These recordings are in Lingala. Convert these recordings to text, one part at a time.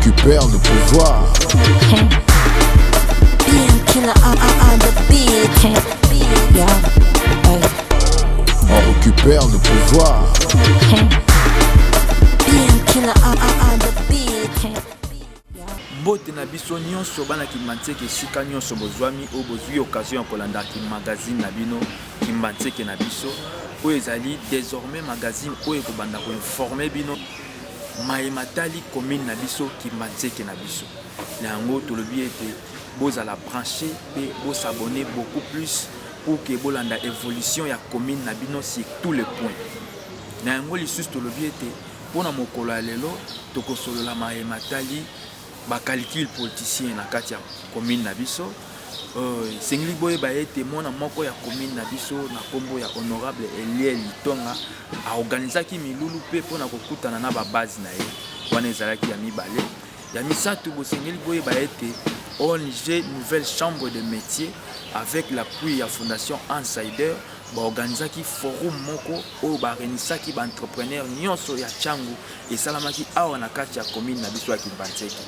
récupère le pouvoir. On récupère le pouvoir. Bote na biso nyonso bana Kimbantseke esika nyonso bozwami o bozwi occasion ya kolanda ki magazine na bino Kimbantseke na biso oyo ezali désormais magazine oyo ekobanda koinforme bino mayematali commune na biso Kimbantseke na biso na yango tolobi ete bozala branché pe bosabonner beaucoup plus pour que bolanda évolution ya commune na bino sur tous les points na yango lisusu tolobi ete mpona mokolo ya lelo tokosolola mayematali calcul politicien na kati ya commune na biso sengli boye ba ete mona moko ya commune na biso na kombo ya honorable Eliel Litonga a organisaki milulu pe pona kokutana na ba base na ye wana ezalaki ya mibale ya misatu bo sengli boye ba ete ONG nouvelle chambre de métier avec l'appui ya fondation Insider ba organisaki forum moko o ba renisaki ba entrepreneur nyonso ya changu esalamaki awa na kati ya commune na biso ya Kimbantseke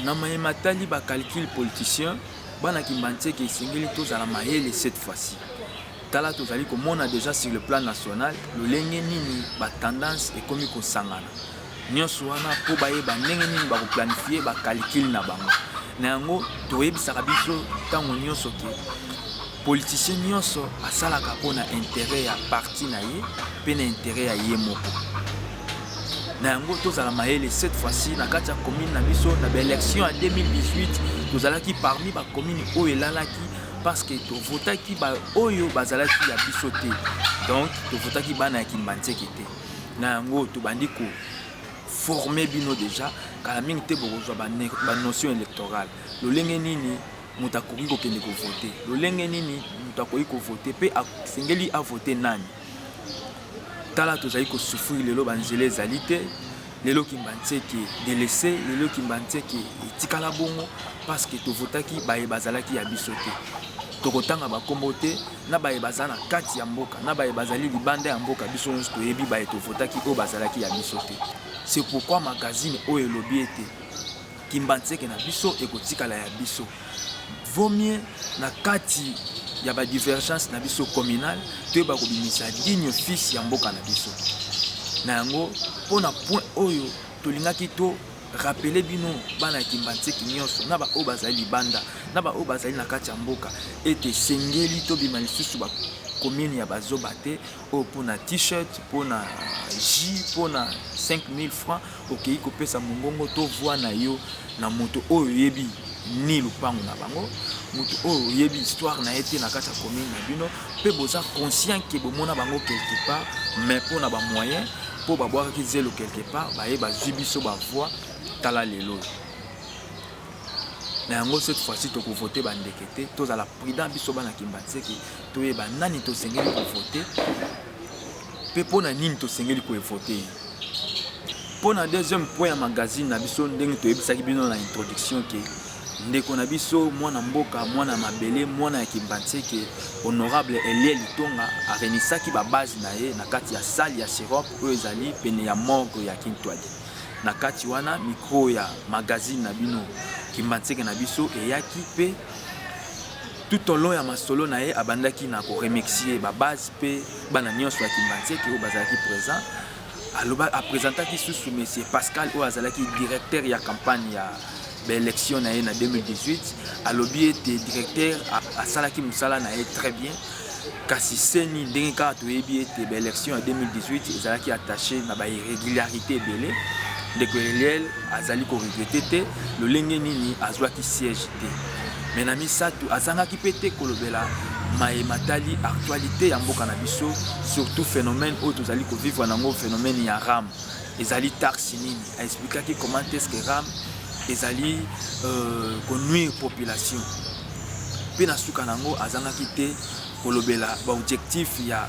na mayematali ba calcul politicien bana Kimbantseke esengeli tozala mayele cette fois-ci tala tozali komona déjà sur le plan national lolenge nini ba tendance ekomi kosangana nyonso wana po bayeba ndenge nini ba planifier ba calcul na bango na yango toyebisaka biso ntango nyonso ke politicien nyonso asalaka mpona intérêt ya parti na ye mpe na intérêt ya ye moko na yango tozala mayele cette fois-ci na kati ya commune na biso na baélection ya 2018 tozalaki parmi bacommune oyo elalaki parce que tovotaki oyo bazalaki ya biso te donc tovotaki bana ya Kimbantseke te na yango tobandi koforme bino déjà kala mingi te bokozwa banotion électorale lolenge nini moto akoki kokende kovote lolenge nini moto akoki kovote mpe asengeli avote nani tala tozali kosouffrir lelo banzela ezali te lelo Kimbantseke délaissé lelo Kimbantseke etikala bongo parce que tovotaki baye bazalaki ya biso te tokotanga bakombo te na baye bazala na kati ya mboka na baye bazali libanda ya mboka biso nyonso toyebi baye tovotaki oyo bazalaki ya biso te c'est pourquoi magazine oyo elobi ete Kimbantseke na biso ekotikala ya biso vaut mieux na kati ya ba divergence na biso communal toyeba kobimisa digne fils ya mboka na biso na yango mpona point oyo tolingaki to rappeler bino bana ya Kimbantseke nyonso na ba oyo bazali libanda na ba oyo bazali na kati ya mboka ete sengeli tobima lisusu ba commune ya bazoba te oyo mpona t-shirt mpona jus mpona 5000 francs okei kopesa mongongo tovwa na yo na moto oyo yebi ni lupango na bango moto oyo yebi histoire na ete na kati ya commune na bino mpe boza conscient ke bomona bango quelque part mais mpona bamoyen mpo babwakaki zelo quelque part baye bazwi biso bavoi tala lelo na yango cette fois-ci tokovote bandeke te tozala prudent biso bana Kimbantseke toyeba nani tosengeli kovote mpe mpona nini tosengeli koevote mpona deuxième point ya magazine na biso ndenge toyebisaki bino na introduction ke ndeko na biso mwana mboka mwana mabele mwana ya Kimbantseke honorable Eliel Litonga arenisaki babase na ye na kati ya salle ya Sirop oyo ezali pene ya morgue ya Kintwadi na kati wana micro ya magazine na bino Kimbantseke na biso eyaki pe tout au long ya masolo na ye abandaki na koremercier babase pe bana nyonso ya Kimbantseke oyo bazalaki présent aloba apresentaki susu monsieur Pascal oyo azalaki directeur ya campagne ya élection na ye na 2018 alobi ete directeur asalaki musala na ye très bien kasi seni ndenge kaka toyebi ete élection ya 2018 ezalaki attaché na ba irrégularité ebele ndeko Eliel azali koregrete te lolenge nini azwaki siège te mais na misato azangaki pe te kolobela mayematali actualité ya mboka na biso surtout phénomène oyo tozali kovivre nango phénomène ya ram ezali taxe nini aexplikaki comment est-ce que ram ezali konuire population mpe na suka nango azangaki te kolobela baobjectif ya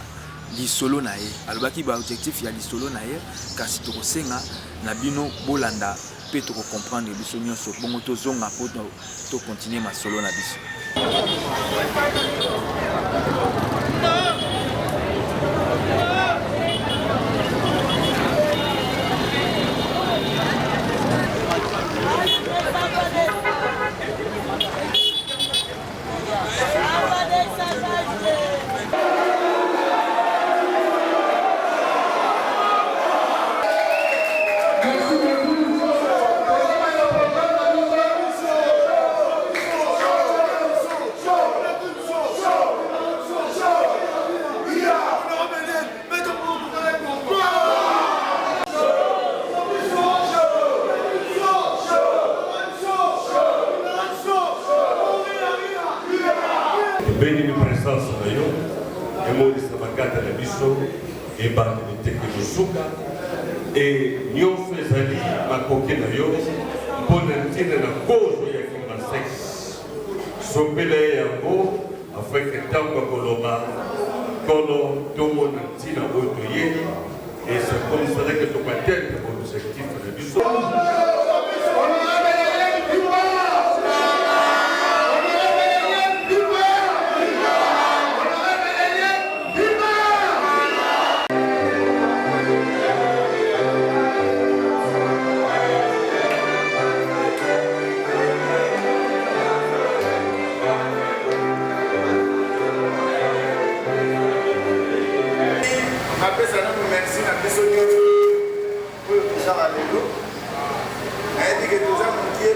lisolo na ye alobaki baobjectif ya lisolo na ye kasi tokosenga na bino bolanda mpe tokocomprendre biso nyonso bongo tozonga mpo tokontinue masolo na biso béni de présence de yo et moi de Sabakata la biso et bande de Tekenosuka et nous faisons ma coquille de yo pour ne tirer la cause de Kimasek sopele yango afin que tant que Koloma Kolo Tomo Nantina Otoye et c'est comme ça que tu vas atteindre l'objectif de biso.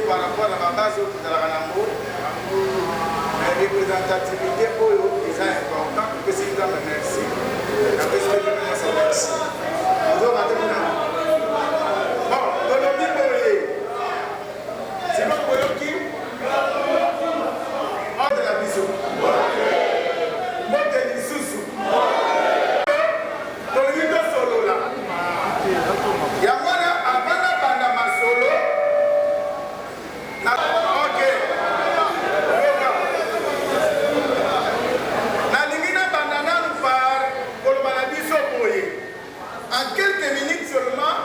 Par rapport à la base de la Ranambo, la représentativité est importante, que c'est une merci. La perspective de merci. Nous avons bon, Dolomi Boye. C'est bon pour qui? Hors de la vision. Monte l'Issousou. Dolomi de solo là. Yamana Abana Bandama solo. Ok. Nalingina bandana par Kolobanabiso Boye. En quelques minutes seulement,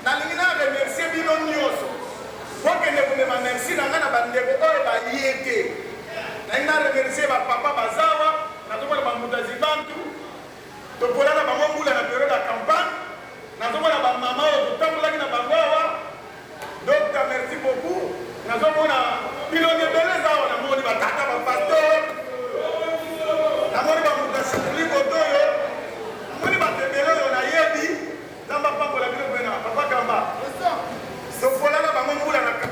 Nalingina remercier Bino Nyoso. Pour que nous vous remercier, nous avons bandé pour yété. Nalingina remercier papa Bazawa, nous avons Bamutazi Bantu, nous avons Bamambula na période de campagne, nous avons Bamama au Tamboula na Bangawa. Donc merci beaucoup. Nous avons pilonné beleza na moni batata ba pasteur na moni ba mutashikuli botoyo moni ba tebelo na yebi tamba pambo la bilo bena papa kamba so fola na ba ngula na ka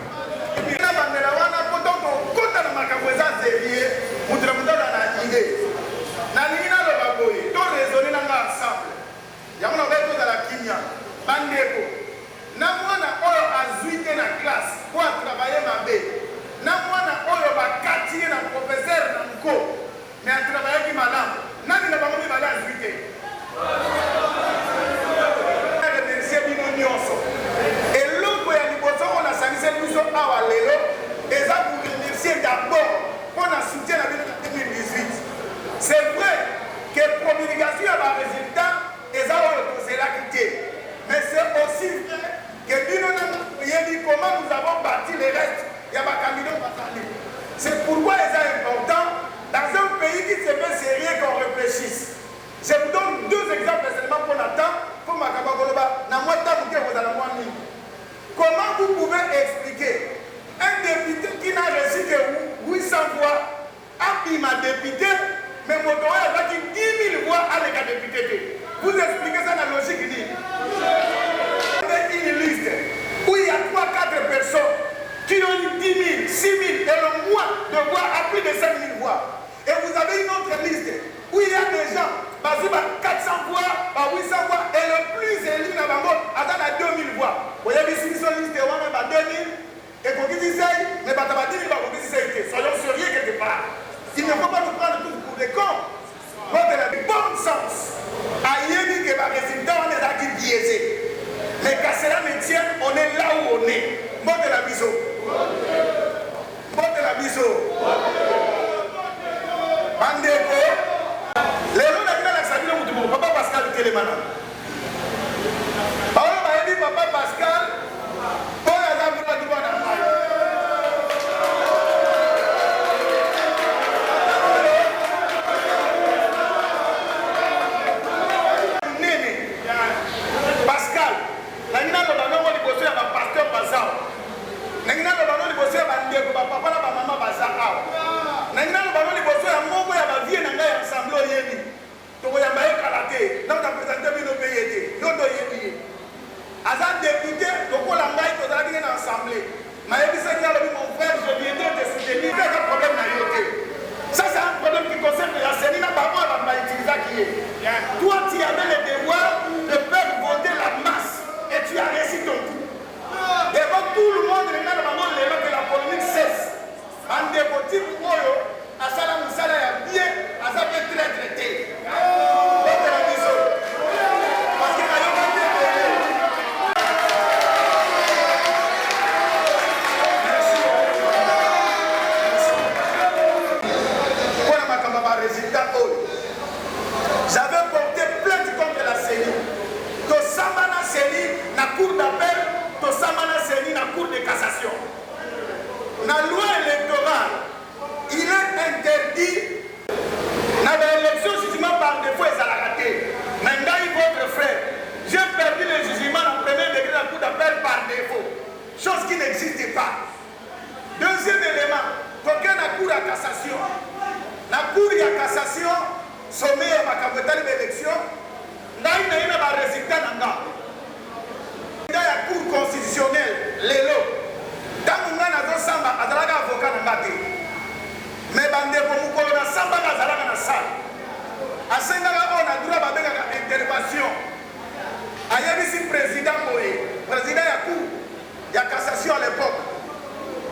ina bandela wana poto ko kota na makabweza zerie mutra mutala na ide na nina lo baboyi to raisonner na ensemble yango na beto za la kimia bandeko na mwana oyo azuite na classe pour travailler mabe na mwana oyo bakati na professeur na mko mais a travailler ki malamu nani na bango mibale azuite remercier bino nyonso eloko ya liboso oyo nasangise biso awa lelo eza pour remercier d'abord pour na soutien na bino na 2018. C'est vrai que promulgation ya barésultat eza oyo tozelaki te, mais c'est aussi vrai que comment nous avons bâti les restes, il y a ma candidate. C'est pourquoi c'est important dans un pays qui se fait sérieux qu'on réfléchisse. Je vous donne deux exemples seulement pour l'attendre, pour ma Kabagoloba, comment vous pouvez expliquer un député qui n'a reçu que 800 voix, a pris ma député, mais mon doigt a 10 000 voix à l'état député. Vous expliquez ça dans la logique dit. Une liste où il y a 3-4 personnes qui ont eu 10 000, 6 000 et le mois de voix à plus de 5 000 voix. Et vous avez une autre liste où il y a des gens, basés par 400 voix, par 800 voix, et le plus élu dans le monde attend à 2 000 voix. Vous voyez, si vous avez une liste, on a 2 000, et qu'on dit ça, mais pas 10 000, on dit ça, soyons sérieux quelque part. Il ne faut pas nous prendre tous pour des cons. Votre bon sens. Aïe dit que le résultat, on est là qui biaisé. Mais qu'à cela me tienne, on est là où on est. Bon de la biseau. Bon de la biseau. Bandeko. Les gens qui ont la salle de Papa Pascal Télémana. Paolo m'a dit Papa Pascal. Pour la dame de la Douane. Nous avons présenté chose qui n'existe pas. Deuxième élément, quelqu'un a cours à cassation. La cour de cassation, sommet à ma capitale d'élection, n'a pas de résultat dans le la cour constitutionnelle, l'élo. Dans le monde, on a un avocat dans le mais bande pour nous, on a samba dans la salle. À ce moment-là, on a droit à une intervention. Il y a ici le président Moïse, président de la cour, il y a cassation à l'époque.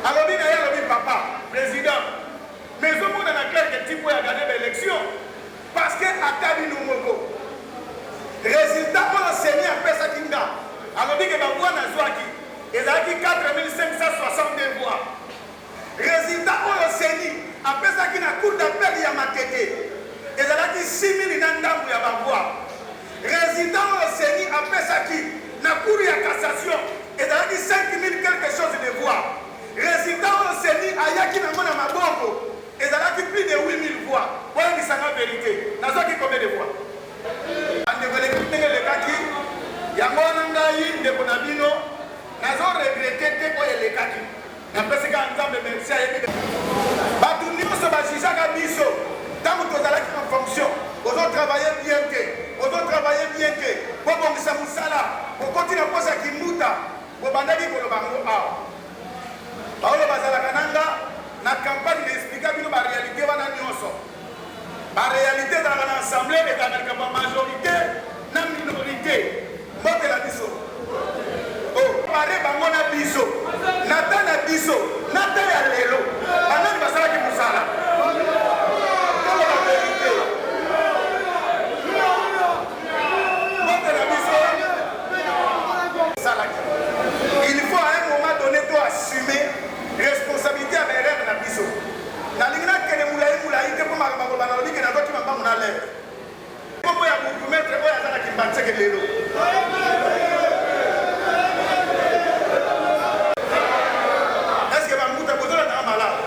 Alors, il y a le papa, président. Mais au monde, on a quelques types qui ont gagné l'élection. Parce que Atali Noumogo. Résultat, on a saigné un peu ça qui n'a. Alors, il y a un voix dans Zouaki. Il y a 4562 voix. Résultat, on a saigné. Après ça, qui n'a cours d'appel, il y a ma tête. Il y a 6000 dans il y a ma voix. Résultat, on a saigné. Après ça, qui n'a cours de cassation. Il y a 5000 quelque chose de voix. Résultat, on s'est dit, Ayaki n'a pas ma bombe. Et ça a plus de 8000 voix. Voilà qui s'en a vérité. N'a pas combien de voix. On devait écouter les kaki. Il y a mon angaï, de Bonabino. N'a pas regretté les kaki. Après, c'est quand on a merci à Yémi. Batouni, on se bat si chaque abisso. Tant que vous allez en fonction, vous devez travailler bien que. Vous devez travailler bien que. Pour que ça vous sala. Pour continuer à poser qui mouta. Pour bandagi pour le bango. Paolo Bazalakananga, la campagne d'expliquer la réalité dans la réalité dans l'Assemblée est avec la majorité, la minorité. Mote la biso. Oh, pare bangona biso. Nata na biso. Nata ya lelo. Anani basala ki musala. Quelle est la vérité? Mote la biso. Salaki. Il faut à un moment donné assumer responsabilité à mes rêves na biso. Na lingina kene moulaï te pour ma bana lobby que na doki mamba mona lèvre. Comment ya pour mettre oya zana ki mbatse ke lelo. Est-ce que ma mouta bozola na malade?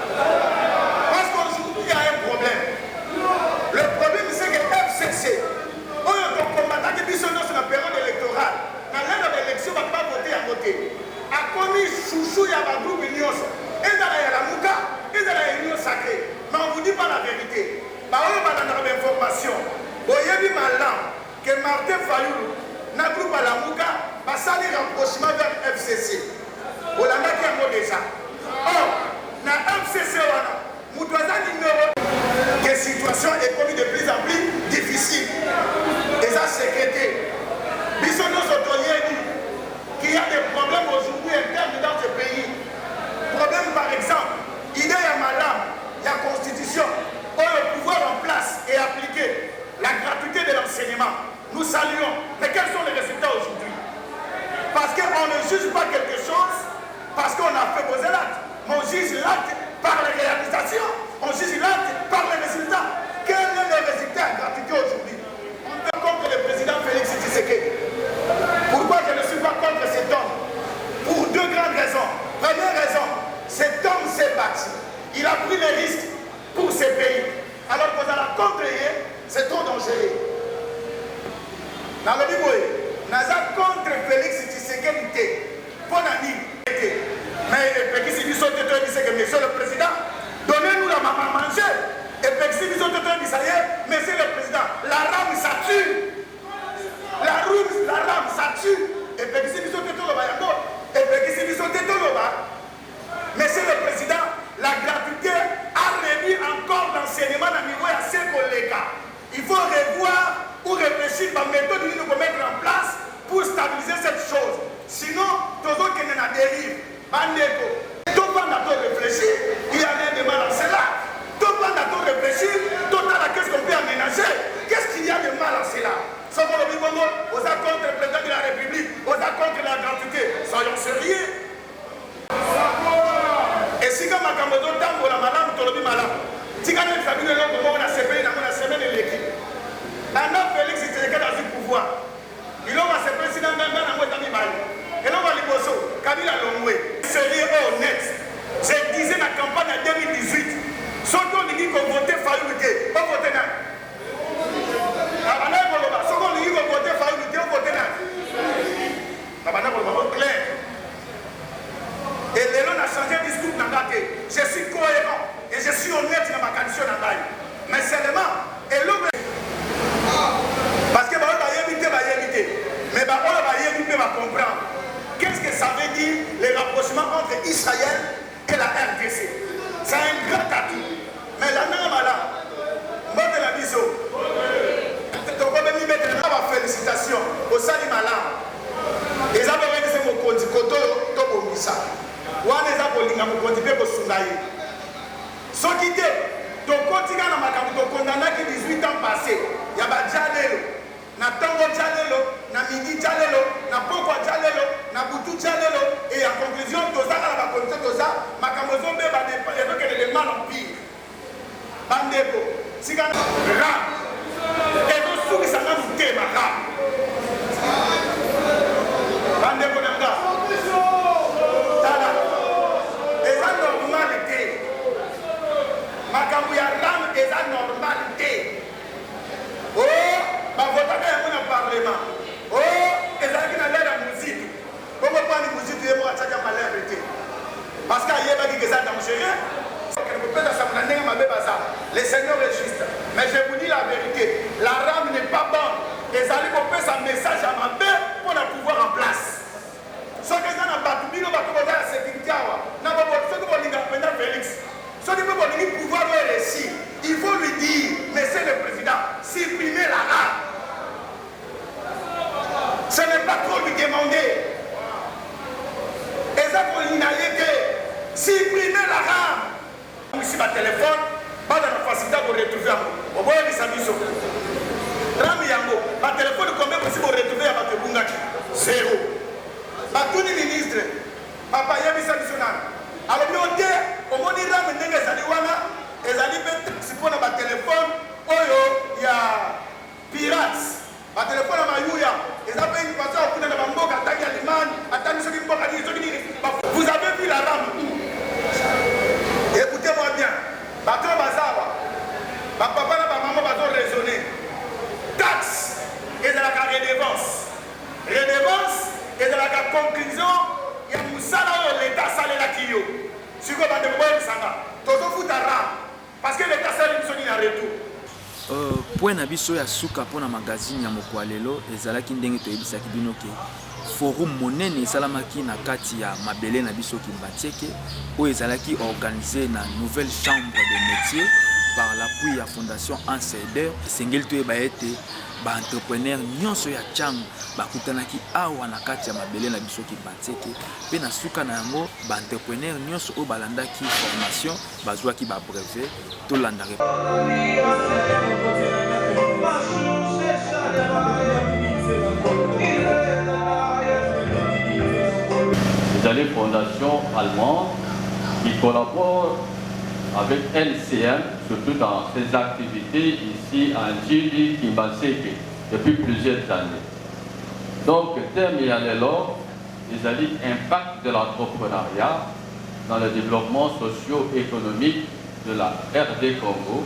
Parce qu'aujourd'hui il y a un problème. Le problème c'est que FCC oyo to combattre que biso dans la période électorale. Na l'année d'élection va pas voter à voter. A commis chouchou ya ba groupe nyonso. Et dans la mouka, et dans la union sacrée. Mais on ne vous dit pas la vérité. Par exemple, dans l'information, vous avez malin que Martin Fayoulou, dans le groupe à la mouka, va salir rapprochement vers FCC. Vous l'avez dit un mot déjà. Or, dans FCC, nous devons ignorer que la situation est commise de plus en plus difficile. Et ça, sécurité. Nous sommes dit qu'il y a des problèmes aujourd'hui internes dans ce pays. Problème par exemple, il y a madame, il y a constitution, où le pouvoir en place et appliqué, la gratuité de l'enseignement. Nous saluons. Mais quels sont les résultats aujourd'hui? Parce qu'on ne juge pas quelque chose parce qu'on a fait poser l'acte. Mais on juge l'acte par les réalisations, on juge l'acte par les résultats. Quel est le résultat de la gratuité aujourd'hui? On est contre le président Félix Tshisekedi. Pourquoi je ne suis pas contre cet homme? Pour deux grandes raisons. Première raison, cet homme s'est battu. Il a pris les risques pour ce pays. Alors que dans la contre, c'est trop dangereux. Dans le niveau, nous sommes contre Félix Tshisekedi. Pour l'année. Mais si nous sommes que monsieur le président, donnez-nous la maman à manger. Et si nous sommes monsieur le président, la rame ça tue. La rame ça tue. Et si nous sommes monsieur le président, la gratuité a réduit encore l'enseignement à niveau assez collègue. Il faut revoir ou réfléchir à la méthode que nous pouvons mettre en place pour stabiliser cette chose. Sinon, tous autres qui sont en dérive, tout le monde a réfléchi, il y a rien de mal à cela. Tout le monde a réfléchi, tout le monde a qu'est-ce qu'on peut aménager. Qu'est-ce qu'il y a de mal à cela? Sommes le Bigongo, aux contre le président de la République, aux contre la gratuité. Soyons sérieux. Et si comme un Cameroun, tant la madame, tu l'as malade. Si quand même famille là, on a séparé, on a séparé de l'équipe. Un homme Félix, c'est dans le pouvoir. Il a séparé, c'est dans le mal. Et l'on va les bosser. Kabila Longwe. Sérieux, oh je suis cohérent et je suis honnête dans ma condition dans la vie. Mais seulement, et l'homme, parce que mais on va comprendre. Qu'est-ce que ça veut dire le rapprochement entre Israël et la RDC? C'est un grand atout. Mais la même là, moi de la biso, donc on va me mettre une félicitation au Sali Malam. Les Américains c'est mon compte, Koto, Tobo Missa. Ou les Abolinga, mon compte, Bebo Sundaye. Ce qui dit, ton continent dans ma campagne, ton condamné qui 18 ans passé, il y a pas Djanelo. Na tango Djanelo, na midi Djanelo, na poko Djanelo, na butu Djanelo, et en conclusion, Toza à la condition Toza, ma camozo be ba de mal en pire. Bandeko, si quand ram, et donc sous ça n'a foutu ma ram. Bandeko n'anga, tala, et ça normalité. Ma camouya ram et ça normalité. Oh, ma votation est un parlement. Oh, et ça qui n'a l'air de musique. Comment pas de musique et moi, ça n'a pas l'air de. Parce qu'il y a des gens qui sont dangereux. Le Seigneur est juste. Mais je vous dis la vérité, la rame n'est pas bonne. Et ça lui fait un message à ma mère pour le pouvoir en place. Ce que ça n'a pas tout dit, on va commencer à la sécurité. Ce que vous dites à Félix, ce que vous dites pouvoir le récit, il faut lui dire, Monsieur le Président, supprimez la rame. Ce n'est pas trop lui demander. Et ça pour l'inalité, supprimez la rame. Ici, ma téléphone, pas dans la facilité pour retrouver à moi. Au bout de sa mission. Rami Yango, ma téléphone, combien possible pour retrouver à ma Bungaki? Zéro. Ma tout le ministre, papa Yabi Sabisonal. Alors, au moins, il y a des Zaliwana, et Zalibet, si pour ma téléphone, il y a pirates. Ma téléphone à Mayouya, et ça fait une façon de la Mambo, à Tagi Aliman, à Tagi Sokin Bokadi, vous avez vu la rame où? Écoutez-moi bien, Bato Bazawa, papa et maman vont raisonner. Taxe et de la redevance. Redevance et de la conclusion, il y a Moussala l'État salé la Kyo. Si vous avez des Sanga, Toto Foutara, parce que l'État salé une en retour. Point na biso ya suka pona magazine ya mokwalelo ezalaki ndenge toyebisaki bino ke forum monene esalamaki na kati ya mabele na biso Kimbantseke oyo ezalaki organisé na nouvelle chambre de métier par l'appui ya fondation Anseder. Esengeli toyeba ete ba-entrepreneur nyonso ya Tchang bakutanaki awa na kati ya mabele na biso Kimbantseke mpe na suka na yango ba-entrepreneur nyonso oyo balandaki formation bazwaki ba-brevet tolanda Les fondations allemandes qui collaborent avec NCM, surtout dans ses activités ici à Njili, Kimbantseke, depuis plusieurs années. Donc, thème et allélo, les impact de l'entrepreneuriat dans le développement socio-économique de la RD Congo,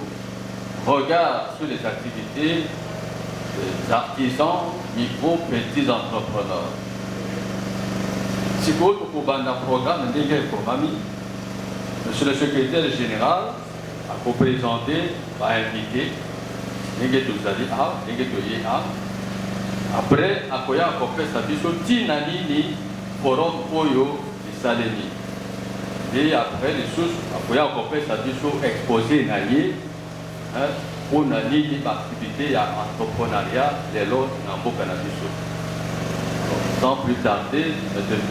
regard sur les activités des artisans, micro, petits entrepreneurs. Si vous avez un programme, monsieur le secrétaire général a présenté, a invité, après, il a fait sa vision Tinanini, Forum Oyo, Saleni. Et après, les choses, il a fait sa vision exposée pour une activité entrepreneuriat, les lots dans le Canadiso. Sans plus tarder,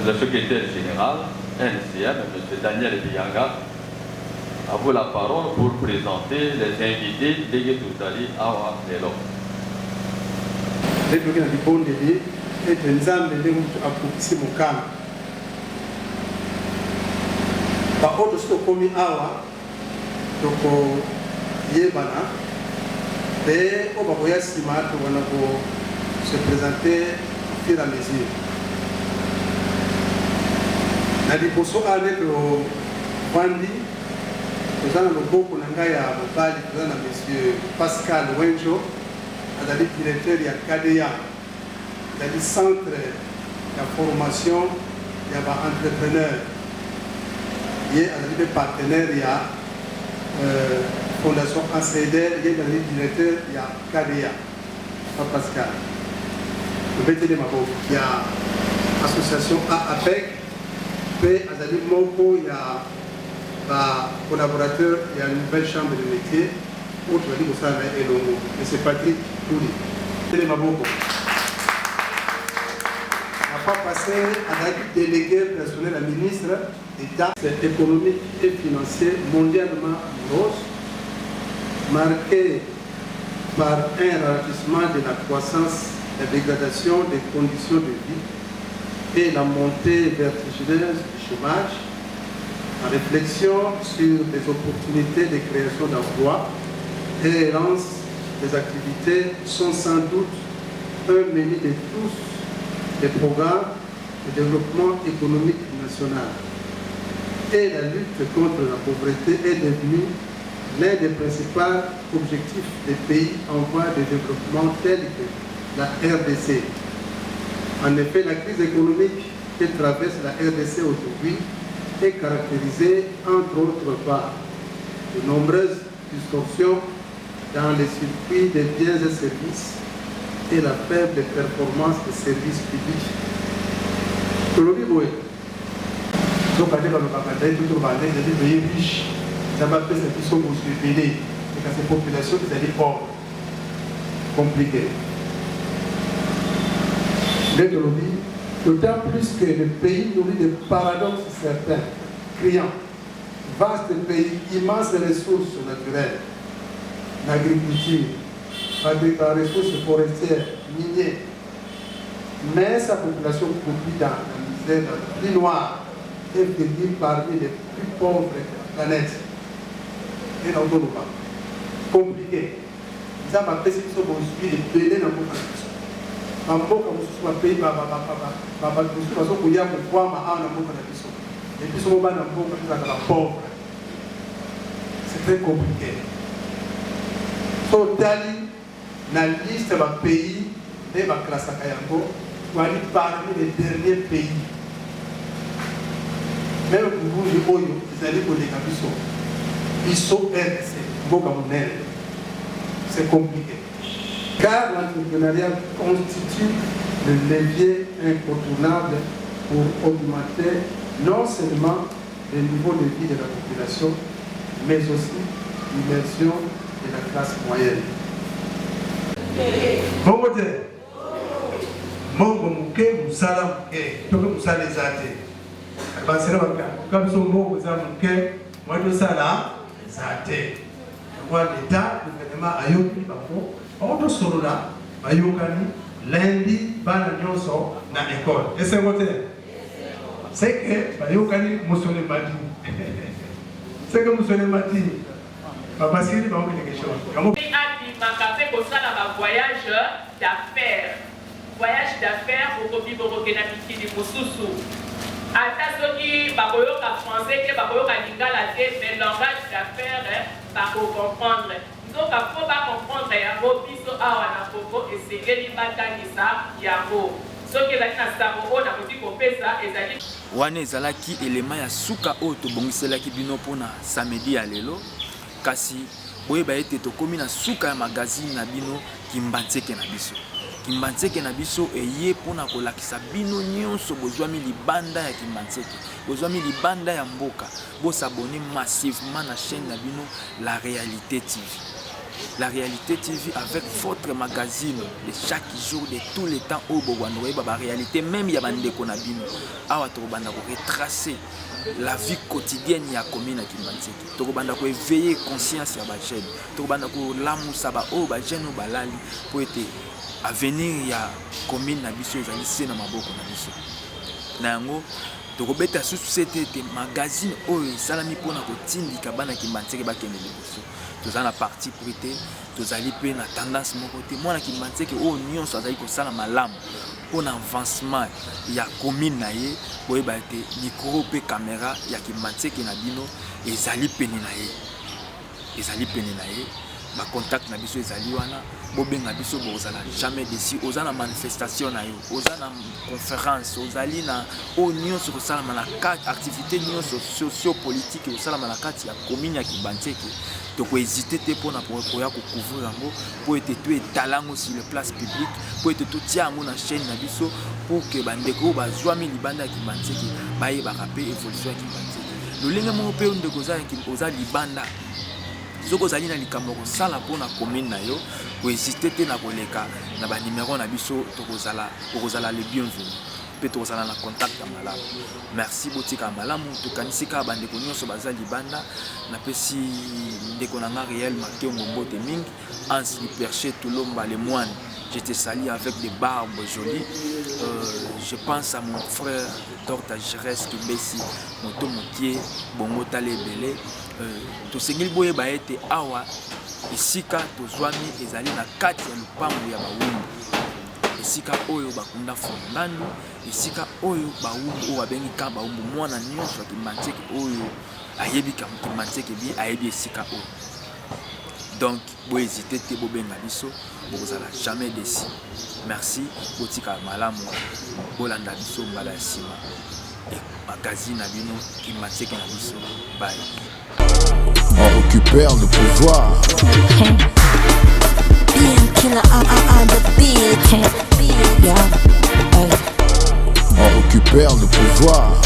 le secrétaire général, NCM, M. Daniel Bianga, a vous la parole pour présenter les invités de Touzali à Lélo. Je vais vous dire que nous avons apporté mon camp. Par contre, ce que nous avons et on va se présenter au fur et à mesure. Na liboso avec le Wandi, nous avons le beau Konangaya Mobali, nous avons M. Pascal Wenjo, le directeur de KDA, le centre de formation, il y a des entrepreneurs. ye azali partenaire ya fondation ACDR ye azali directeur ya KDA Papa Pascal obetele maboko ya association AAPEC pe azali moko ya ba collaborateur ya nouvelle chambre de métier autre va dire que ça est longo et c'est Patrick Touli tele maboko n'a pas passé à la délégué personnel à ministre d'État économique et financier mondialement grosse marqué par un ralentissement de la croissance, la dégradation des conditions de vie et la montée vertigineuse du chômage, la réflexion sur les opportunités de création d'emplois et l'élance des activités sont sans doute un menu de tous les programmes de développement économique national. Et la lutte contre la pauvreté est devenue l'un des principaux objectifs des pays en voie de développement tels que la RDC. En effet, la crise économique que traverse la RDC aujourd'hui est caractérisée entre autres par de nombreuses distorsions dans les circuits des biens et services et la faible performance des services publics. Donc, on a des pays riches, ça va faire cette question pour se aider. Et quand ces populations, c'est des pauvres. Compliqué. D'autant plus que le pays nourrit des paradoxes certains, criants. Vaste pays, immenses ressources naturelles, l'agriculture, la ressources forestières, minières. Mais sa population vit dans la misère la plus noire et vit parmi les plus pauvres de la planète. Et dans le pas. Compliqué. Ça m'a fait ce que je suis belé dans mon pays. En beaucoup de choses, pays, et puis ce moment pauvre. C'est très compliqué. Totali, la liste de pays, de ma classe à Kayango, parmi les derniers pays. Même pour vous, les Oyo, les alliés pour les Kabiso, ils sont RDC, c'est compliqué. Car l'entrepreneuriat constitue le levier incontournable pour augmenter non seulement le niveau de vie de la population, mais aussi l'immersion de la classe moyenne. Bon côté, mon mouké, moussala mouké, tout le moussala les athées. Parce que comme son mot, vous avez mouké, moi tout ça là, les athées. Moi l'État, le gouvernement a eu autre solo là, bayokani, lundi, bana nyonso na école. Et c'est côté. C'est que bayokani musone mati. C'est que musone mati. Papa Siri va vous dire quelque chose. Voyage d'affaires. Voyage d'affaires au Kobi Borokena Mikili Mosusu. Atasoki bakoyoka français que bakoyoka lingala te, mais langage d'affaires bako comprendre. Donc il faut pas comprendre yango biso awa na koko esengeli batangisa yango. Soki ezali na sango oyo nakoki kopesa ezali wana ezalaki elema ya suka oyo tobongiselaki bino mpona samedi ya lelo kasi boyeba ete tokomi na suka ya magazine na bino Kimbanzeke na biso. Kimbanzeke na biso eye mpona kolakisa bino nyonso bozwami libanda ya Kimbanzeke, bozwami libanda ya mboka. Bosabone massivement na chaîne na bino La Réalité TV. La Réalité TV avec votre magazine de chaque jour, de tous les temps au Bogwanoé, la réalité même ya bandeko na bino. Awa tobanda ko retracer la vie quotidienne ya commune à Kimbanzeke. Tobanda ko éveiller conscience ya ba jeune. Tobanda ko lamusa ba o ba jeune ba lali pour être avenir ya commune na biso ezali se na maboko na biso. Na yango tokobeta susu c'était magazine oyo salami pona ko tindika bana Kimbanzeke bakende liboso. Tous en partie prêté, tous allez payer la tendance mon côté. Moi, qui m'a dit que oh nion ça allait que ça la malam. Pour avancement, il y a commune naie, pour y battre micro et caméra, il y a qui m'a dit que na bino et zali peine naie, et zali peine naie. ba contact na biso ezali wana bobenga biso bozala jamais déçu oza na manifestation na yo oza na conférence ozali na o nyonso kosalama na kati activité nyonso socio-politique osalama na kati ya commune ya Kibanzeke tokohésite te mpona koya kocouvrir yango mpo ete to etala yango sur les places publiques mpo ete totia yango na chaîne na biso pour ke bandeko oyo bazwami libanda ya Kibanzeke bayebaka mpe évolution ya Kibanzeke lolenge moko mpe ndeko oza libanda soki ozali na likambo kosala mpona commune na yo kohésite te na koleka na banimero na biso okozala le bienvenu mpe tokozala na contact ya malamu merci botika malamu tokanisi kaka bandeko nyonso baza libanda napesi ndeko na nga réel makengo mbote mingi Hans Liperché Tulomba le moine je te salue avec des barbes jolies je pense à mon frère Dr Jerez Kibesi moto mokie bongo tala ebele tosengeli boyeba ete awa esika tozwami ezali na kati ya lupango ya bawumbu esika oyo bakunda fongandu esika oyo bawumbu oyo babengi ka bawumbu mwana nyonso ya Kibanzeke oyo ayebi Kibanzeke bien ayebi esika oyo donc bohésite te bobenga biso bokozala jamais déçu merci botika malamu bolanda biso mbala ya nsima magazine na bino Kibanzeke na biso bye. On récupère le pouvoir. On récupère le pouvoir.